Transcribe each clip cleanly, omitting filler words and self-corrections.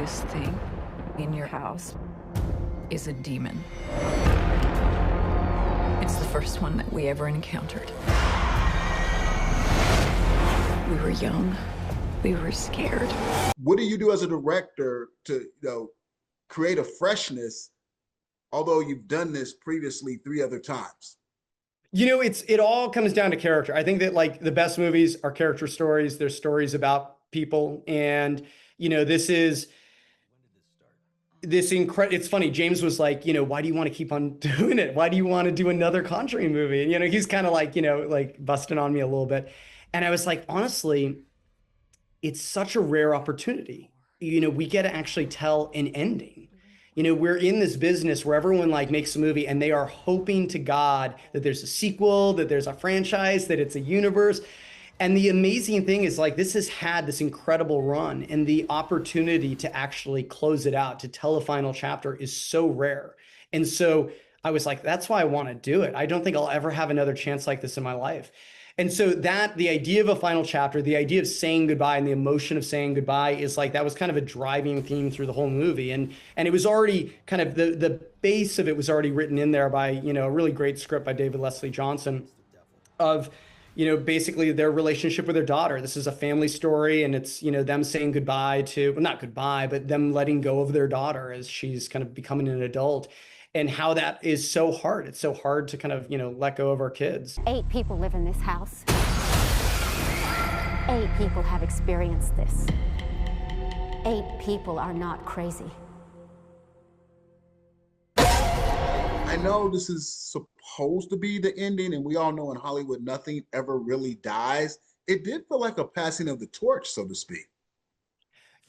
this thing in your house is a demon. It's the first one that we ever encountered. We were young. We were scared. What do you do as a director to, create a freshness, although you've done this previously 3 other times? It all comes down to character. I think that like the best movies are character stories. They're stories about people. And, it's funny. James was like, why do you want to keep on doing it? Why do you want to do another Conjuring movie? And, he's kind of like, like busting on me a little bit. And I was like, honestly, it's such a rare opportunity. We get to actually tell an ending. We're in this business where everyone like makes a movie and they are hoping to God that there's a sequel, that there's a franchise, that it's a universe. And the amazing thing is like, this has had this incredible run, and the opportunity to actually close it out, to tell a final chapter is so rare. And so I was like, that's why I want to do it. I don't think I'll ever have another chance like this in my life. And so the idea of a final chapter, the idea of saying goodbye and the emotion of saying goodbye is like, that was kind of a driving theme through the whole movie. And it was already kind of the base of it was already written in there by, a really great script by David Leslie Johnson of, basically their relationship with their daughter. This is a family story, and it's, them saying goodbye to, well, not goodbye, but them letting go of their daughter as she's kind of becoming an adult. And how that is so hard. It's so hard to kind of, let go of our kids. 8 people live in this house. 8 people have experienced this. 8 people are not crazy. I know this is supposed to be the ending, and we all know in Hollywood, nothing ever really dies. It did feel like a passing of the torch, so to speak.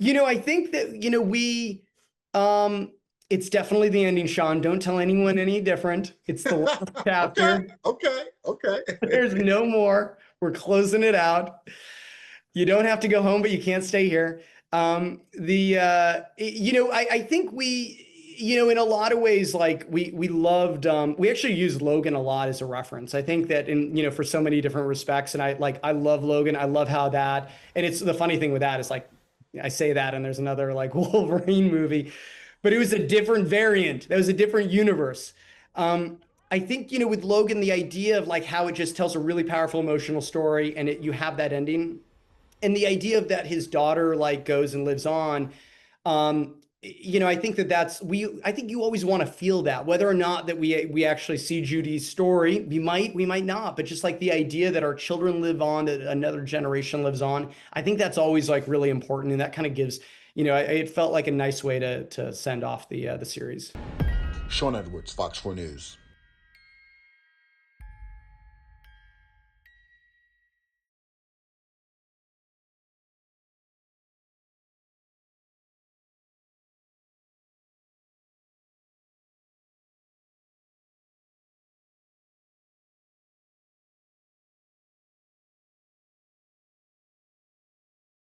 I think that, it's definitely the ending, Sean. Don't tell anyone any different. It's the last chapter. Okay. There's no more. We're closing it out. You don't have to go home, but you can't stay here. I think we, in a lot of ways, like we loved, we actually used Logan a lot as a reference. I think that for so many different respects. And I love Logan. I love how that, and it's the funny thing with that is like, I say that and there's another like Wolverine movie, but it was a different variant. That was a different universe. I think, with Logan, the idea of like how it just tells a really powerful emotional story, and you have that ending, and the idea of that his daughter like goes and lives on. I think I think you always want to feel that, whether or not that we actually see Judy's story. We might not, but just like the idea that our children live on, that another generation lives on. I think that's always like really important, and that kind of gives. It felt like a nice way to send off the series. Sean Edwards, Fox 4 News.